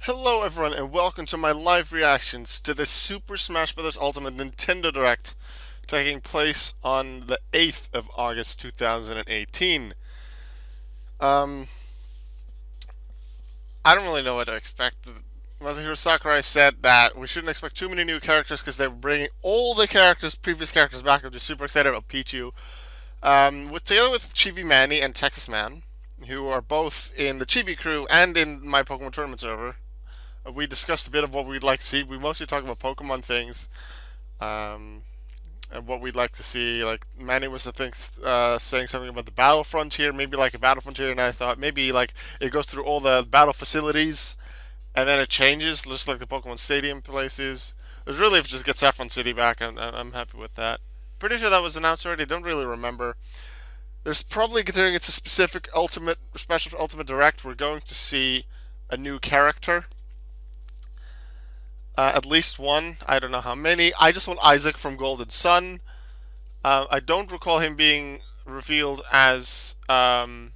Hello everyone and welcome to my live reactions to the Super Smash Bros. Ultimate Nintendo Direct taking place on the 8th of August 2018. Um, I don't really know what to expect. Masahiro Sakurai said that we shouldn't expect too many new characters because they're bringing all the previous characters back. I'm just super excited about Pichu. Together with Chibi Manny and Texas Man, who are both in the Chibi crew and in my Pokemon Tournament server. We discussed a bit of what we'd like to see. We mostly talk about Pokemon things, um, and what we'd like to see. Like Manny was, I think, saying something about the battle frontier, maybe like a battle frontier, and I thought maybe like it goes through all the battle facilities, and then it changes, just like the Pokemon Stadium places. It was really if it just gets Saffron City back, I'm happy with that. Pretty sure that was announced already. Don't really remember. There's probably, considering it's a specific special Ultimate Direct, we're going to see a new character. At least one. I don't know how many. I just want Isaac from Golden Sun. I don't recall him being revealed as an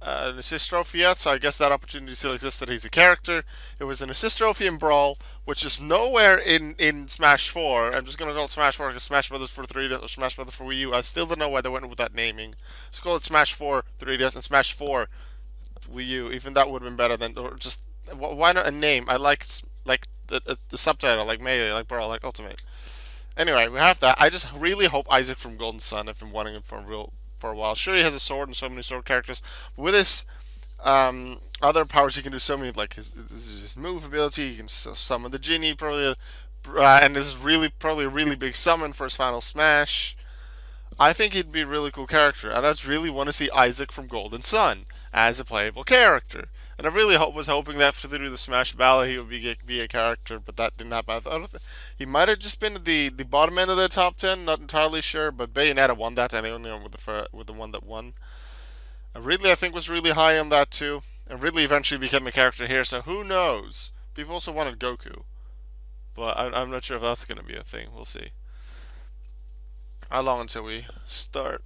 assist trophy yet, so I guess that opportunity still exists that he's a character. It was an assist trophy in Brawl, which is nowhere in Smash 4. I'm just going to call it Smash 4 because Smash Brothers for 3DS or Smash Brothers for Wii U. I still don't know why they went with that naming. Let's call it Smash 4 3DS and Smash 4 Wii U. Even that would have been better than, or just why not a name? I like the subtitle, like Melee, like Brawl, like Ultimate. Anyway, we have that. I just really hope Isaac from Golden Sun. I've been wanting him for a while. Sure, he has a sword and so many sword characters, but with his other powers, he can do so many. Like his move ability, he can summon the genie, probably, and this is probably a really big summon for his final smash. I think he'd be a really cool character, and I just really want to see Isaac from Golden Sun as a playable character. And I really was hoping that through the Smash Battle he would be a character, but that didn't happen. I don't think, he might have just been at the bottom end of the top 10, not entirely sure, but Bayonetta won that, and they only went with the one that won. And Ridley, I think, was really high on that too, and Ridley eventually became a character here, so who knows? People also wanted Goku, but I'm not sure if that's going to be a thing. We'll see. How long until we start?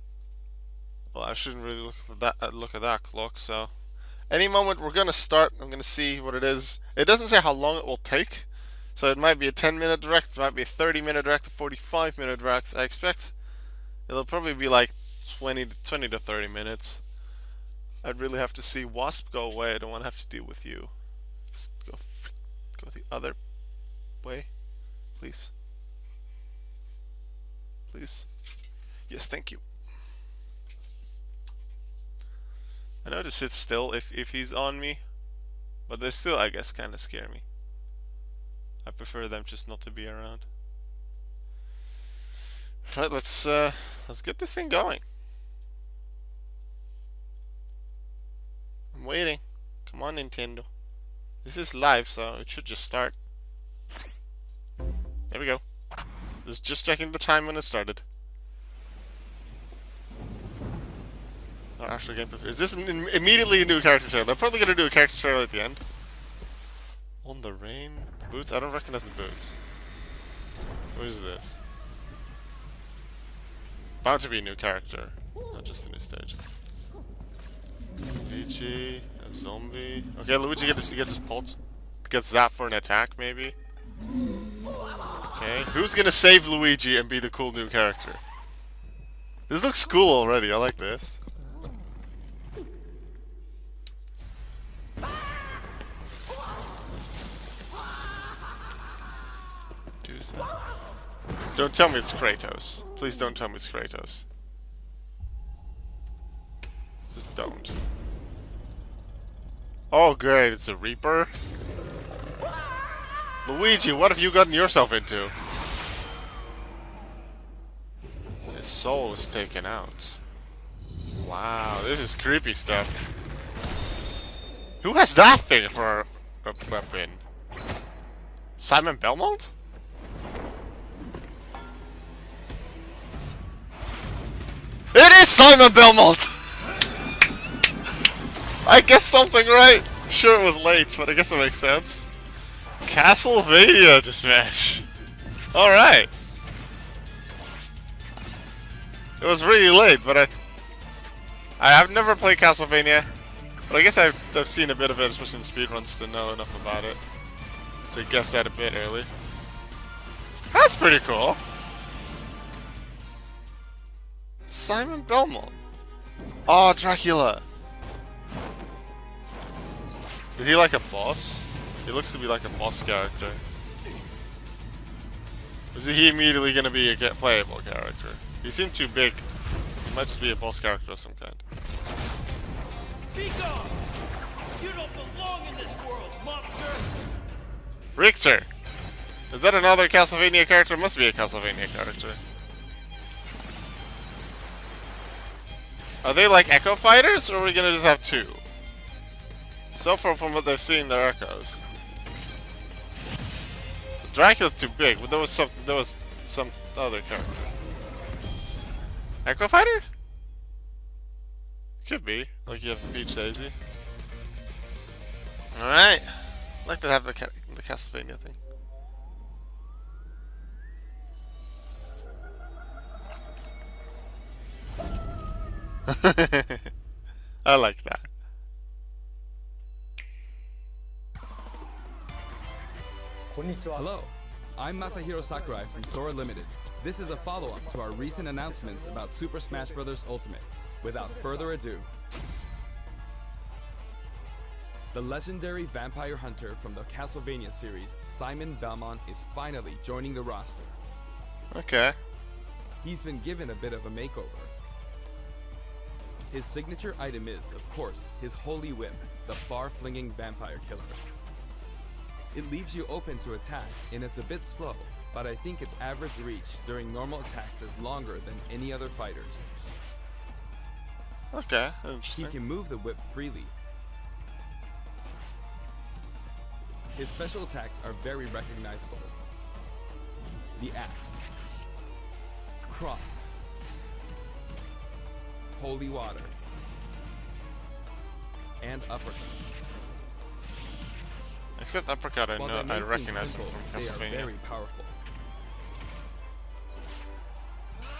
Well, I shouldn't really look at that clock, so any moment we're gonna start. I'm gonna see what it is. It doesn't say how long it will take, so it might be a 10-minute direct, it might be a 30-minute direct, a 45-minute direct. I expect it'll probably be like 20 to 30 minutes. I'd really have to see Wasp go away. I don't want to have to deal with you. Just go the other way, please. Please. Yes, thank you. I know to sit still if he's on me, but they still, I guess, kind of scare me. I prefer them just not to be around. Right, let's get this thing going. I'm waiting. Come on, Nintendo. This is live, so it should just start. There we go. Just checking the time when it started. Oh, actually, is this immediately a new character trailer? They're probably gonna do a character trailer at the end. On the rain, the boots. I don't recognize the boots. What is this? Bound to be a new character, not just a new stage. Luigi, a zombie. Okay, Luigi gets his pult. Gets that for an attack, maybe. Okay, who's gonna save Luigi and be the cool new character? This looks cool already. I like this. Don't tell me it's Kratos. Please don't tell me it's Kratos. Just don't. Oh great, it's a Reaper? Luigi, what have you gotten yourself into? His soul is taken out. Wow, this is creepy stuff. Who has that thing for a weapon? Simon Belmont? It is Simon Belmont! I guessed something right. Sure, it was late, but I guess it makes sense. Castlevania to Smash. Alright. It was really late, but I have never played Castlevania. But I guess I've seen a bit of it, especially in speedruns, to know enough about it. So I guessed that a bit early. That's pretty cool. Simon Belmont. Oh, Dracula. Is he like a boss? He looks to be like a boss character. Is he immediately going to be a playable character? He seemed too big. He might just be a boss character of some kind. Be gone! You don't belong in this world, monster! Richter! Is that another Castlevania character? Must be a Castlevania character. Are they like Echo Fighters, or are we gonna just have two? So far from what they've seen, they're Echoes. Dracula's too big, but there was some other character. Echo Fighter? Could be. Like you have Peach Daisy. Alright. I'd like to have the Castlevania thing. I like that. Hello, I'm Masahiro Sakurai from Sora Limited. This is a follow-up to our recent announcements about Super Smash Bros. Ultimate. Without further ado, the legendary vampire hunter from the Castlevania series, Simon Belmont, is finally joining the roster. Okay. He's been given a bit of a makeover. His signature item is, of course, his holy whip, the far-flinging vampire killer. It leaves you open to attack, and it's a bit slow, but I think its average reach during normal attacks is longer than any other fighters. Okay, interesting. He can move the whip freely. His special attacks are very recognizable. The axe, cross, holy water, and uppercut. Except uppercut, I recognize him from They are Castlevania. very powerful.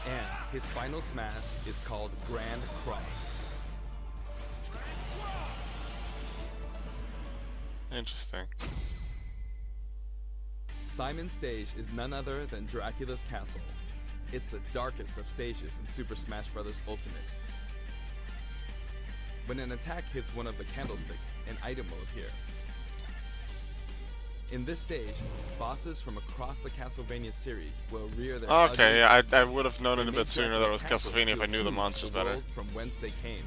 And his final smash is called Grand Cross. Interesting. Simon's stage is none other than Dracula's castle. It's the darkest of stages in Super Smash Bros. Ultimate. When an attack hits one of the candlesticks, an item will appear. In this stage, bosses from across the Castlevania series will rear their Okay, yeah, ugly I would have known it a and bit make sooner that it was Dracula's castle Castlevania if I feel knew the true to monsters the better. world from whence they came.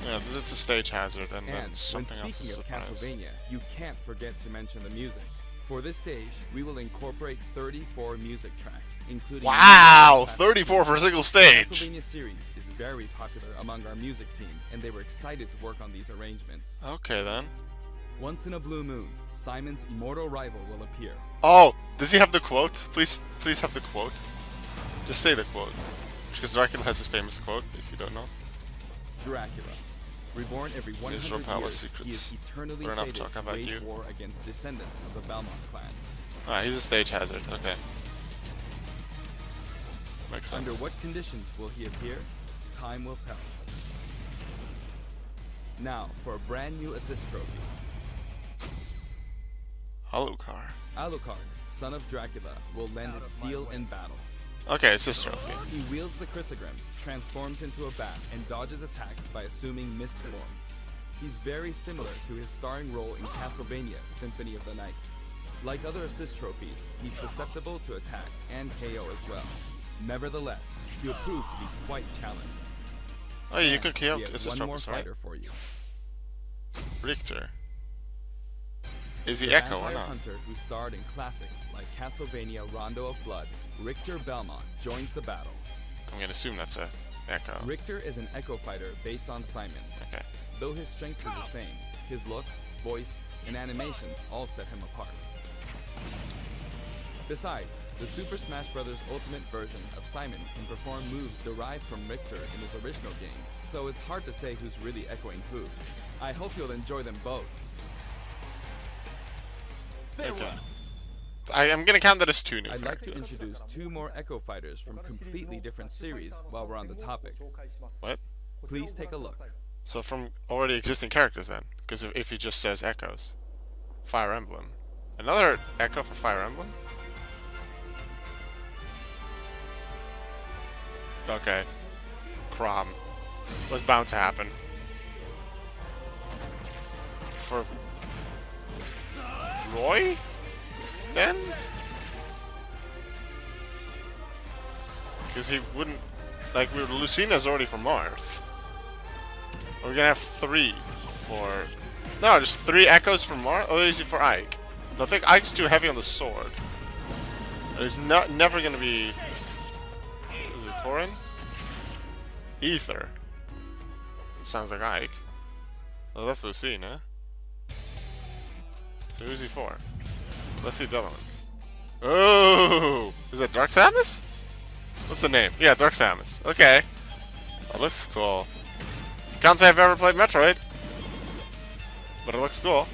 Yeah, it's a stage hazard, and then And when something else is a speaking of surprise. Castlevania, you can't forget to mention the music. For this stage, we will incorporate 34 music tracks, including... Wow! 34 for a single The stage! Castlevania series is very popular among our music team, and they were excited to work on these arrangements. Okay then. Once in a blue moon, Simon's immortal rival will appear. Oh, does he have the quote? Please have the quote. Just say the quote. Because Dracula has his famous quote, if you don't know. Dracula. Reborn every 100 Israel Palace years, he secrets. is eternally We're enough fated talk to about wage you. war against descendants of the Belmont clan. Ah, he's a stage hazard. Okay. Makes sense. Under what conditions will he appear? Time will tell. Now, for a brand new assist trophy. Alucard. Alucard, son of Dracula, will lend his steel in battle. Okay, assist trophy. He wields the Chrysogram, transforms into a bat, and dodges attacks by assuming mist form. He's very similar to his starring role in Castlevania Symphony of the Night. Like other assist trophies, he's susceptible to attack and KO as well. Nevertheless, he'll prove to be quite challenging. Oh, you And can kill we have assist one more trophies, right? fighter for you. Richter. Is he The Echo or vampire not? hunter who starred in classics like Castlevania Rondo of Blood, Richter Belmont joins the battle. I'm gonna assume that's a Echo. Richter is an Echo fighter based on Simon. Okay. Though his strengths are the same, his look, voice, and animations all set him apart. Besides, the Super Smash Bros. Ultimate version of Simon can perform moves derived from Richter in his original games, so it's hard to say who's really echoing who. I hope you'll enjoy them both. Farewell. Okay. I'm gonna count that as 2 new I'd like to characters. introduce 2 more Echo Fighters from completely different series while we're on the topic. What? Please take a look. So from already existing characters then? Because if he just says Echoes. Fire Emblem. Another Echo for Fire Emblem? Okay. Crom. Was bound to happen. For Roy? Then? Because he wouldn't... Like, Lucina's already from Marth. We're gonna have 3 for... No, just 3 Echoes for Marth? Oh, is it for Ike? No, I think Ike's too heavy on the sword. He's never gonna be... Is it Corin? Ether. Sounds like Ike. Oh, that's Lucina. So who's he for? Let's see the other one. Oh! Is that Dark Samus? What's the name? Yeah, Dark Samus. Okay. That looks cool. Can't say I've ever played Metroid. But it looks cool.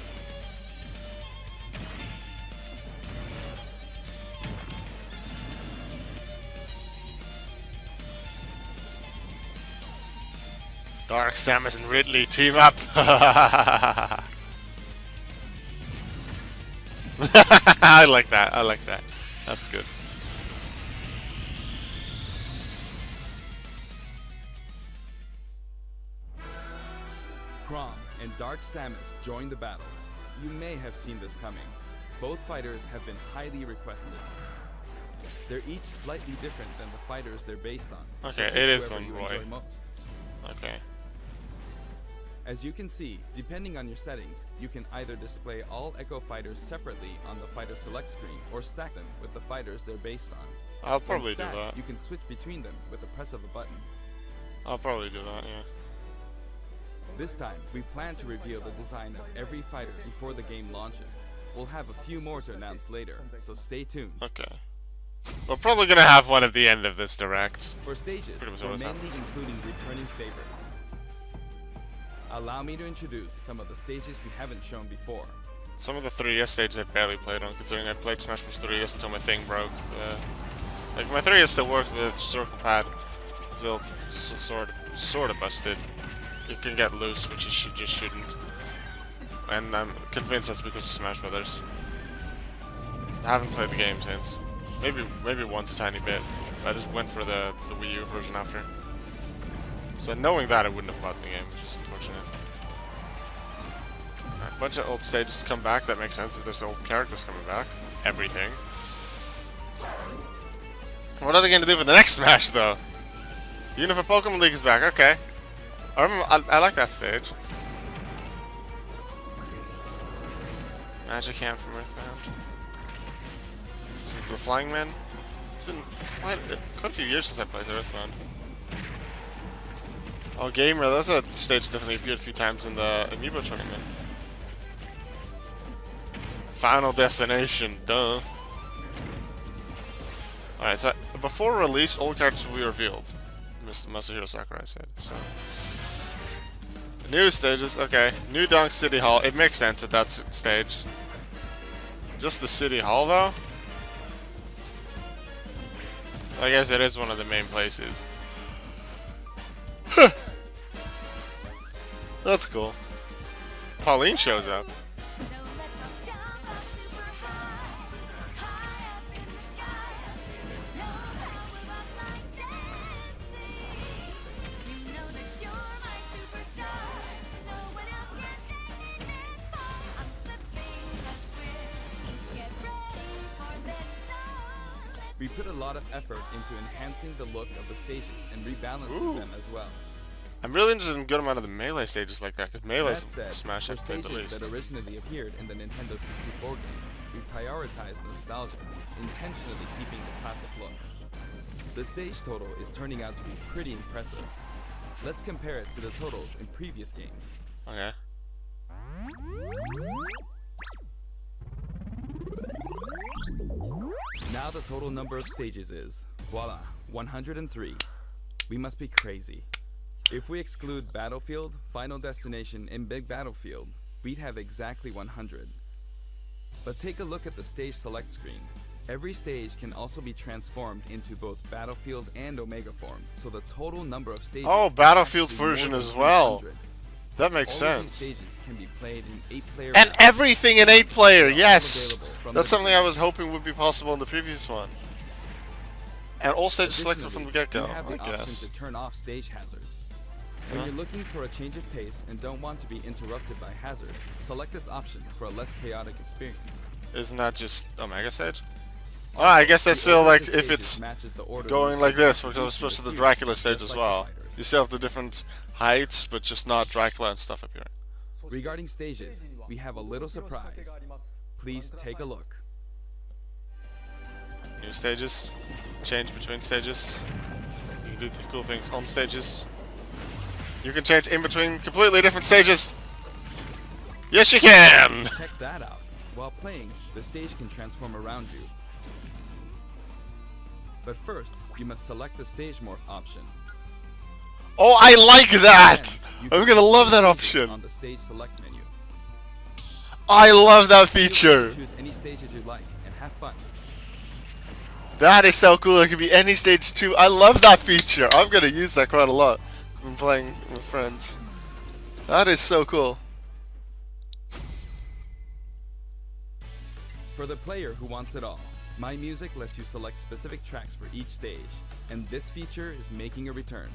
Dark Samus and Ridley team up. I like that. I like that. That's good. Crom and Dark Samus join the battle. You may have seen this coming. Both fighters have been highly requested. They're each slightly different than the fighters they're based on. Okay, so it is whoever some you boy. enjoy most. Okay. As you can see, depending on your settings, you can either display all Echo Fighters separately on the Fighter Select screen or stack them with the fighters they're based on. I'll When probably do stacked, that. You can switch between them with the press of a button. I'll probably do that, yeah. This time, we plan to reveal the design of every fighter before the game launches. We'll have a few more to announce later, so stay tuned. Okay. We're probably gonna have one at the end of this direct. For stages, Pretty much we're always mainly happens. including returning favorites. Allow me to introduce some of the stages we haven't shown before. Some of the 3DS stages I barely played on, considering I played Smash Bros. 3DS until my thing broke. Like, my 3DS still works with circle pad. Still sort of busted. It can get loose, which it just shouldn't. And I'm convinced that's because of Smash Brothers. I haven't played the game since. Maybe once a tiny bit. I just went for the Wii U version after. So knowing that, I wouldn't have bought the game, which is unfortunate. Right, a bunch of old stages come back. That makes sense if there's old characters coming back. Everything. What are they going to do for the next Smash, though? Even if a Pokemon League is back, okay. I remember, I like that stage. Magic Hand from Earthbound. Is it the Flying Man? It's been quite a few years since I played Earthbound. Oh, Gamer, that's a stage definitely appeared a few times in the Amiibo tournament. Final Destination, duh. Alright, so before release, all characters will be revealed. Mr. Masahiro Sakurai said, so. New stages, okay. New Donk City Hall, it makes sense that that's a stage. Just the City Hall, though? I guess it is one of the main places. That's cool. Pauline shows up. We put a lot of effort into enhancing the look of the stages and rebalancing Ooh. them as well. I'm really interested in a good amount of the Melee stages like that, because Melee's That said, Smash for I've played the stages least. that originally appeared in the Nintendo 64 game, we prioritized nostalgia, intentionally keeping the classic look. The stage total is turning out to be pretty impressive. Let's compare it to the totals in previous games. Okay. Now the total number of stages is, voila, 103. We must be crazy. If we exclude Battlefield, Final Destination, and Big Battlefield, we'd have exactly 100. But take a look at the stage select screen. Every stage can also be transformed into both Battlefield and Omega forms, so the total number of stages Oh, is Battlefield actually more version than as well. 300. That makes All of these sense. stages can be played in 8-player And maps. everything in 8-player, They're all yes! available from That's the something I beginning. was hoping would be possible in the previous one. And all stages selected from the Additionally, get-go, you have I the option guess. to turn off stage hazards. When you're looking for a change of pace and don't want to be interrupted by hazards, select this option for a less chaotic experience. Isn't that just Omega stage? Oh, I guess that's The still order like of the if stages it's matches the order going in like which this, they for example, introduce supposed to you the to Dracula series, stage just as like the well. fighters. You still have the different heights, but just not Dracula and stuff appearing. Regarding stages, we have a little surprise. Please take a look. New stages, change between stages. You can do cool things on stages. You can change in between completely different stages. Yes, you can! Check that out. While playing, the stage can transform around you. But first, you must select the stage morph option. Oh, I like that! Then, you I'm can gonna choose love that stages option. on the stage select menu. I love that Feel free to feature. choose any stages you like and have fun. That is so cool. It could be any stage too. I love that feature. I'm gonna use that quite a lot when playing with friends. That is so cool. For the player who wants it all, My Music lets you select specific tracks for each stage, and this feature is making a return.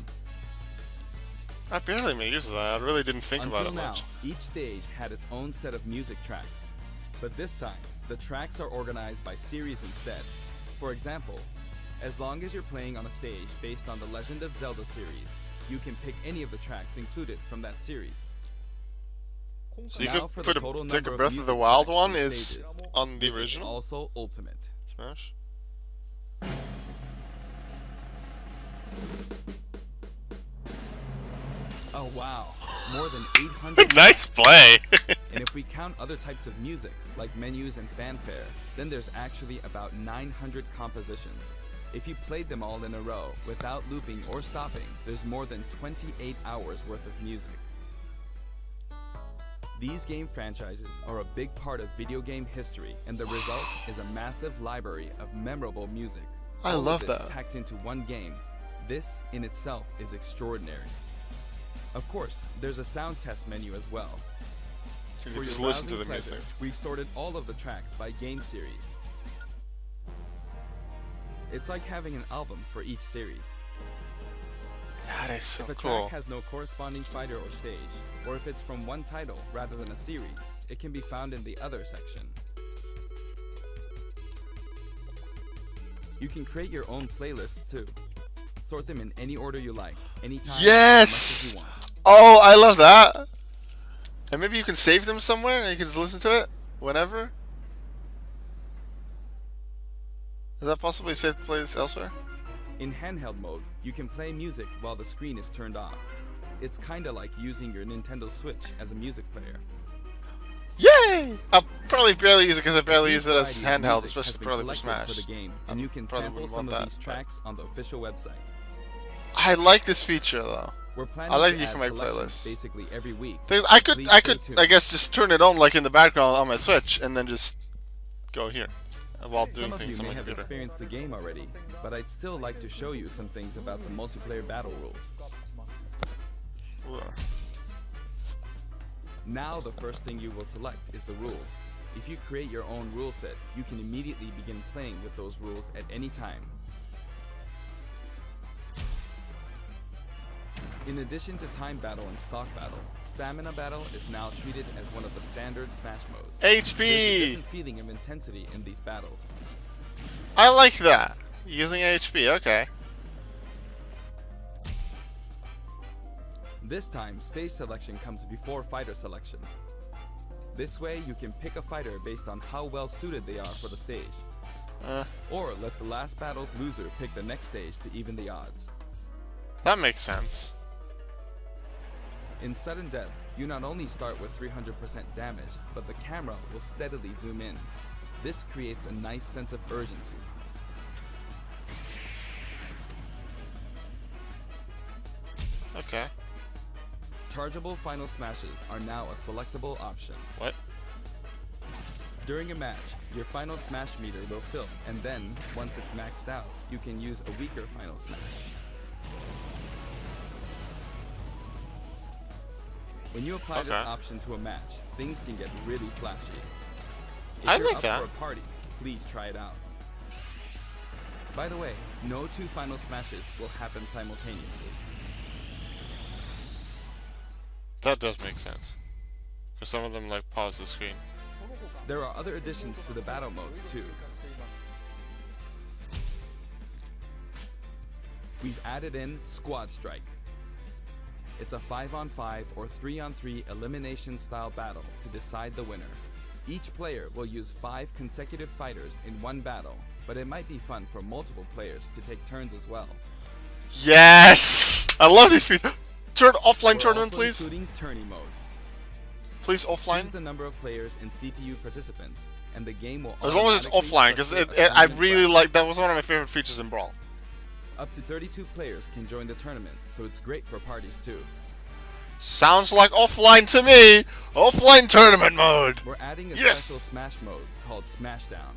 I barely made use of that. I really didn't think about Until it now, much. each stage had its own set of music tracks, but this time, the tracks are organized by series instead. For example, as long as you're playing on a stage based on the Legend of Zelda series, you can pick any of the tracks included from that series. So you Now for could the put total take number a of Breath of music the Wild tracks one for is stages. on the This is original also ultimate. Smash. Oh wow, more than 800 Nice play. And if we count other types of music, like menus and fanfare, then there's actually about 900 compositions. If you played them all in a row, without looping or stopping, there's more than 28 hours worth of music. These game franchises are a big part of video game history, and the result is a massive library of memorable music. I All of love this that. packed into one game. This, in itself, is extraordinary. Of course, there's a sound test menu as well. So you For can just your listen to browsing the pleasure, music. we've sorted all of the tracks by game series. It's like having an album for each series. That is so If a cool. track has no corresponding fighter or stage, or if it's from one title rather than a series, it can be found in the Other section. You can create your own playlists too. Sort them in any order you like, anytime, Yes! as much as you want. Oh, I love that. And maybe you can save them somewhere and you can just listen to it whenever. Is that possible? You save the playlist elsewhere? In handheld mode, you can play music while the screen is turned off. It's kinda like using your Nintendo Switch as a music player. Yay! I'll probably barely use it because I barely Huge use it as variety of handheld, music especially has been probably for collected Smash. For the game, I and you can probably sample wouldn't some want of that, these but- tracks on the official website. I like this feature though. We're planning I like to you add can make selections playlists. basically every week. Things Please I stay could, tuned. I guess, just turn it on like in the background on my Switch and then just go here while doing Some of you things on may my have computer. experienced the game already, but I'd still like to show you some things about the multiplayer battle rules. Ooh. Now the first thing you will select is the rules. If you create your own rule set, you can immediately begin playing with those rules at any time. In addition to time battle and stock battle, stamina battle is now treated as one of the standard Smash modes. There's a HP! different feeling of intensity in these battles. I like that. Using HP, okay. This time, stage selection comes before fighter selection. This way, you can pick a fighter based on how well suited they are for the stage. Or let the last battle's loser pick the next stage to even the odds. That makes sense. In sudden death, you not only start with 300% damage, but the camera will steadily zoom in. This creates a nice sense of urgency. Okay. Chargeable final smashes are now a selectable option. What? During a match, your final smash meter will fill, and then, once it's maxed out, you can use a weaker final smash. When you apply this option to a match, things can get really flashy. If I you're like up that. for a party, please try it out. By the way, no two final smashes will happen simultaneously. That does make sense. Because some of them like pause the screen. There are other additions to the battle modes too. We've added in Squad Strike. It's a 5-on-5 or 3-on-3 elimination style battle to decide the winner. Each player will use 5 consecutive fighters in one battle, but it might be fun for multiple players to take turns as well. Yes! I love these features. Turn offline We're tournament, also please. including tourney mode. Please Choose offline. the number of players and CPU participants, and the game will As long as it's automatically offline, because structure a I tournament really bracket. like that. Was one of my favorite features in Brawl. Up to 32 players can join the tournament, so it's great for parties too. Sounds like offline to me. Offline tournament mode. We're adding a Yes! special smash mode called Smashdown.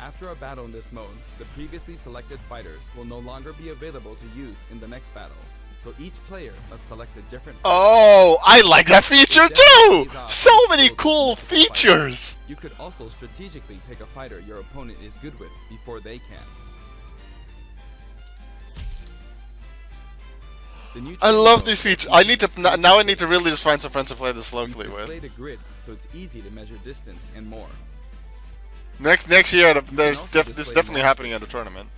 After a battle in this mode, the previously selected fighters will no longer be available to use in the next battle, so each player must select a different fighter. Oh, I like that feature It definitely too. pays off So to many skill cool the fighter. features. You could also strategically pick a fighter your opponent is good with before they can. The new I tournament love mode these lets features. you I need to choose now. I series need to really just find some friends to play this We've locally with. displayed a grid, so it's easy to measure distance and more. Next year, can there's also this is display definitely launch happening at a distance. tournament.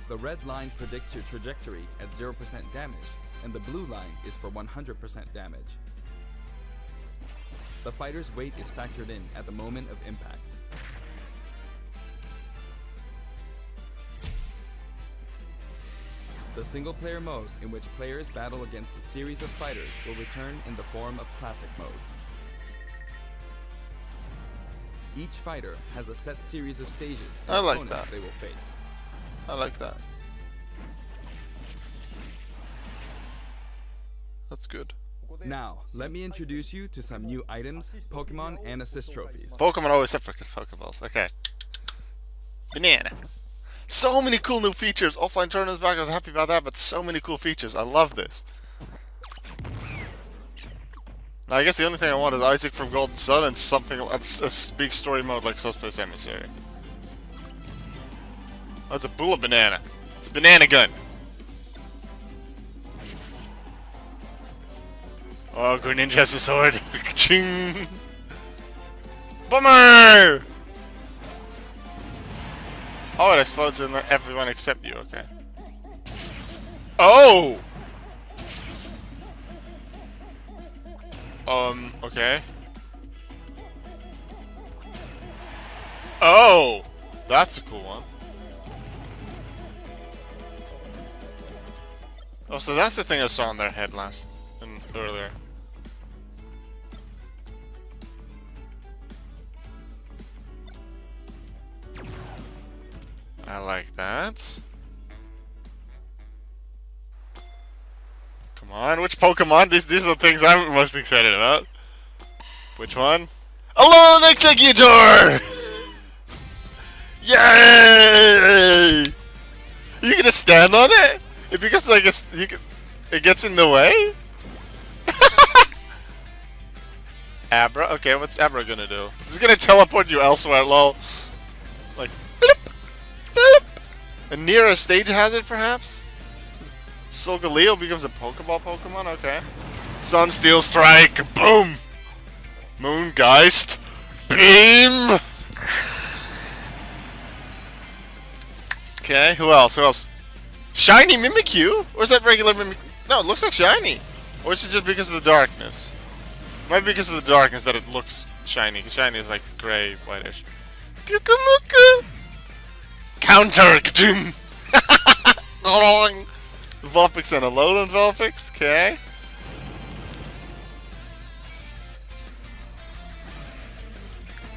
The red line predicts your trajectory at 0% damage, and the blue line is for 100% damage. The fighter's weight is factored in at the moment of impact. The single-player mode, in which players battle against a series of fighters, will return in the form of Classic mode. Each fighter has a set series of stages and I like opponents that. they will face. I like that. That's good. Now, let me introduce you to some new items, Pokemon, and assist trophies. Pokemon always separate because Pokeballs. Okay. Banana. So many cool new features. Offline tournaments back. I was happy about that, but so many cool features. I love this. Now, I guess the only thing I want is Isaac from Golden Sun and something, a big story mode like Subspace Emissary. Oh, it's a Bula Banana. It's a banana gun. Oh, Greninja has a sword. Ching. Bummer! Oh, it explodes in everyone except you. Okay. Oh! Okay. Oh! That's a cool one. Oh, so that's the thing I saw on their head earlier. I like that. Come on, which Pokemon? These are the things I'm most excited about. Which one? Alone Executor! Yay! You can just stand on it? It becomes like it gets in the way? Abra? Okay, what's Abra gonna do? This is gonna teleport you elsewhere, lol. Like, bloop, bloop. And near a stage hazard, perhaps? Solgaleo becomes a Pokeball Pokemon? Okay. Sunsteel Strike! Boom! Moongeist! Beam! Okay, who else? Who else? Shiny Mimikyu? Or is that regular Mimikyu? No, it looks like shiny. Or is it just because of the darkness? Might be because of the darkness that it looks shiny. Shiny is like gray, whitish. Pyukamuku! Counter! Ka-ching! Vulpix and a Lowland Vulpix? Okay.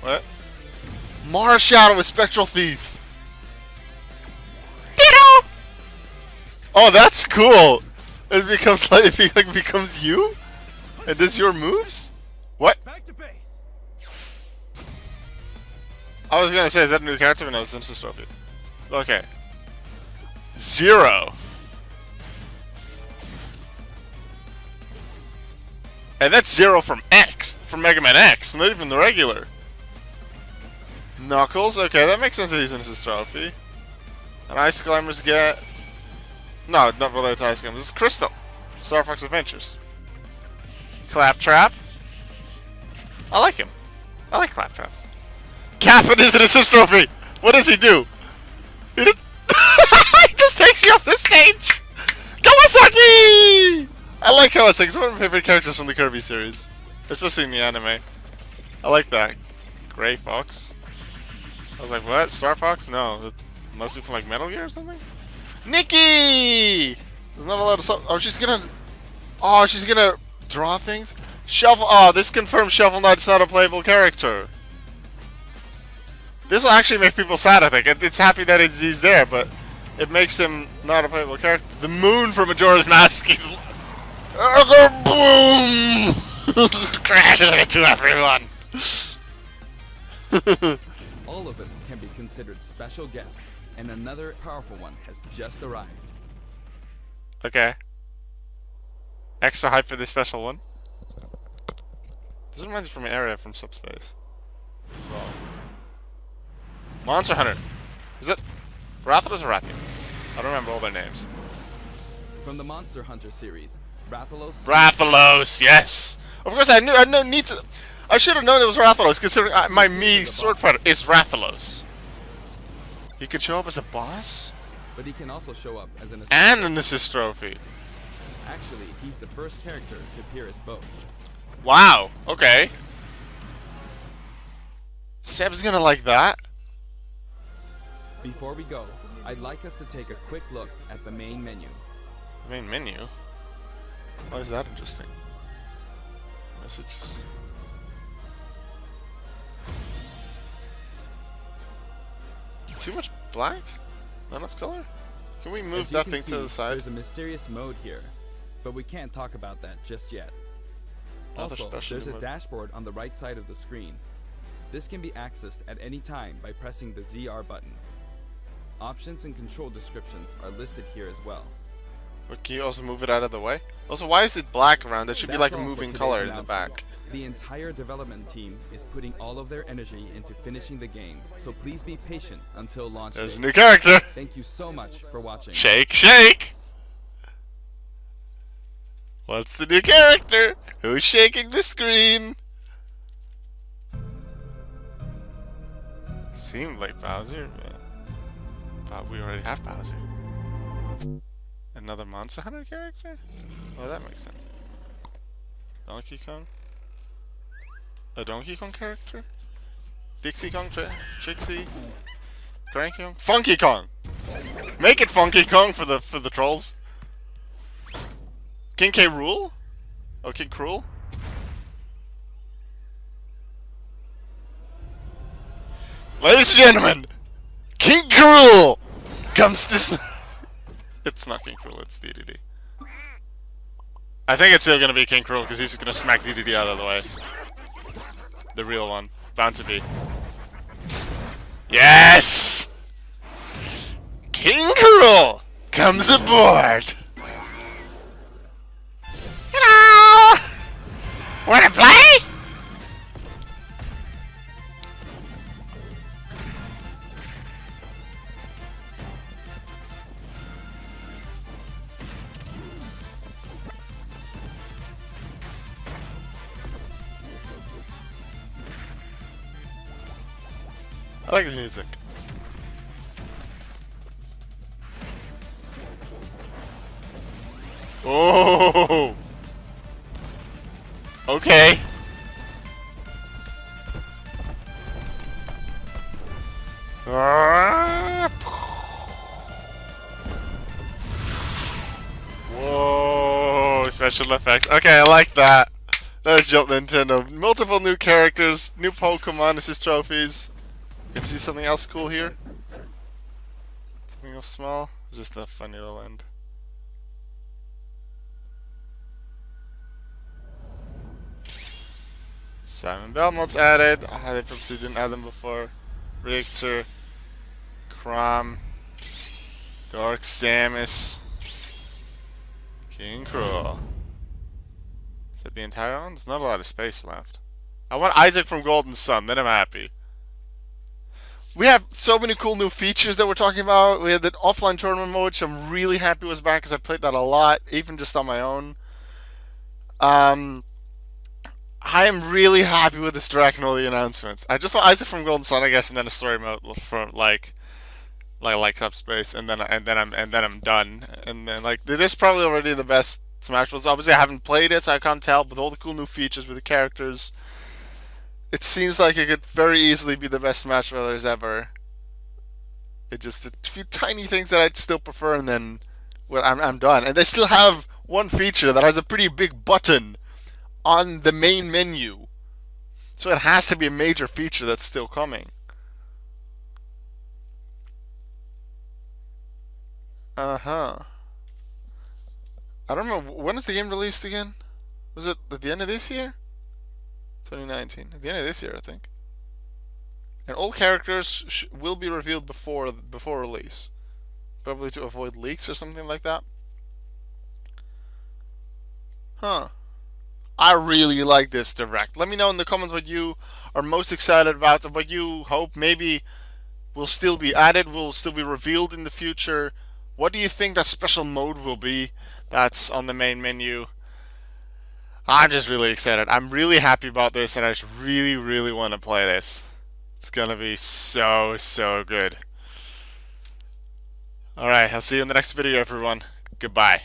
What? Marshadow with Spectral Thief! Ditto! Oh, that's cool! It becomes like, it becomes you? And does your moves? What? Back to base. I was gonna say, is that a new character? No, it's an assist trophy. Okay. 0. And that's 0 from X, from Mega Man X, not even the regular. Knuckles, okay, that makes sense that he's an assist trophy. And Ice Climbers get... No, not related to Ice Climbers. This is Crystal. Star Fox Adventures. Claptrap. I like him. I like Claptrap. Captain is an assist trophy! What does he do? He just, he just takes you off the stage! Kawasaki! I like Kawasaki. He's one of my favorite characters from the Kirby series. Especially in the anime. I like that. Gray Fox. I was like, what? Star Fox? No. That must be from like Metal Gear or something? Nikki! There's not a lot of... Oh, she's gonna... Oh, she's gonna draw things? Shovel... Oh, this confirms Shovel Knight's not a playable character. This will actually make people sad, I think. It's happy that he's there, but it makes him not a playable character. The moon from Majora's Mask is... Boom! Crashing into everyone! All of them can be considered special guests, and another powerful one has just arrived. Okay. Extra hype for this special one. This reminds me from an area from Subspace. Wow. Monster Hunter. Is it Rathalos or Rathian? I don't remember all their names. From the Monster Hunter series, Rathalos. Rathalos, yes. Of course, I should have known it was Rathalos, considering my Mii sword fighter is Rathalos. He could show up as a boss But he can also show up as an assist. and an assist trophy. Actually, he's the first character to appear as both. Wow. Okay. Seb's gonna like that. Before we go, I'd like us to take a quick look at the main menu. Main menu. Why is that interesting? Messages. Too much black? Not enough color? Can we move As you that can thing see, to the side? There's a mysterious mode here, but we can't talk about that just yet. Another Also, special there's a mode. dashboard on the right side of the screen. This can be accessed at any time by pressing the ZR button. Options and control descriptions are listed here as well. But can you also move it out of the way? Also, why is it black around? That should be That's like a all for moving today's color in the announcement. back. The entire development team is putting all of their energy into finishing the game, so please be patient until launch There's a date. new character. Thank you so much for watching. Shake, shake! What's the new character? Who's shaking the screen? Seemed like Bowser, but we already have Bowser. Another Monster Hunter character? Oh, that makes sense. Donkey Kong? A Donkey Kong character? Dixie Kong? Trixie? Cranky Kong? Funky Kong! Make it Funky Kong for the trolls. King K. Rool? Oh, King Cruel? Ladies and gentlemen, King Cruel comes to... It's not King Cruel, it's DDD. I think it's still gonna be King Cruel because he's gonna smack DDD out of the way. The real one. Bound to be. Yes! King Cruel comes aboard! Hello! Wanna play? I like the music. Oh! Okay. Whoa! Special effects. Okay, I like that. Let's jump Nintendo. Multiple new characters, new Pokemon, assist trophies. Can you see something else cool here? Something else small? Is this the funny little end? Simon Belmont's added. They purposely didn't add them before. Richter, Crom, Dark Samus, King Cruel. Is that the entire one? There's not a lot of space left. I want Isaac from Golden Sun, then I'm happy. We have so many cool new features that we're talking about. We had the offline tournament mode, which I'm really happy was back because I played that a lot, even just on my own. I am really happy with this direct and all the announcements. I just want Isaac from Golden Sun, I guess, and then a story mode for like subspace, and then I'm done. And then like this is probably already the best Smash Bros. Obviously, I haven't played it, so I can't tell. With all the cool new features with the characters, it seems like it could very easily be the best Smash Brothers ever. It just a few tiny things that I'd still prefer, and then well, I'm done. And they still have one feature that has a pretty big button on the main menu, so it has to be a major feature that's still coming. I don't know, when is the game released again? Was it at the end of this year? 2019. At the end of this year, I think. And all characters will be revealed before release, probably to avoid leaks or something like that. Huh. I really like this direct. Let me know in the comments what you are most excited about, and what you hope maybe will still be added, will still be revealed in the future. What do you think that special mode will be that's on the main menu? I'm just really excited. I'm really happy about this, and I just really, really want to play this. It's gonna be so, so good. Alright, I'll see you in the next video, everyone. Goodbye.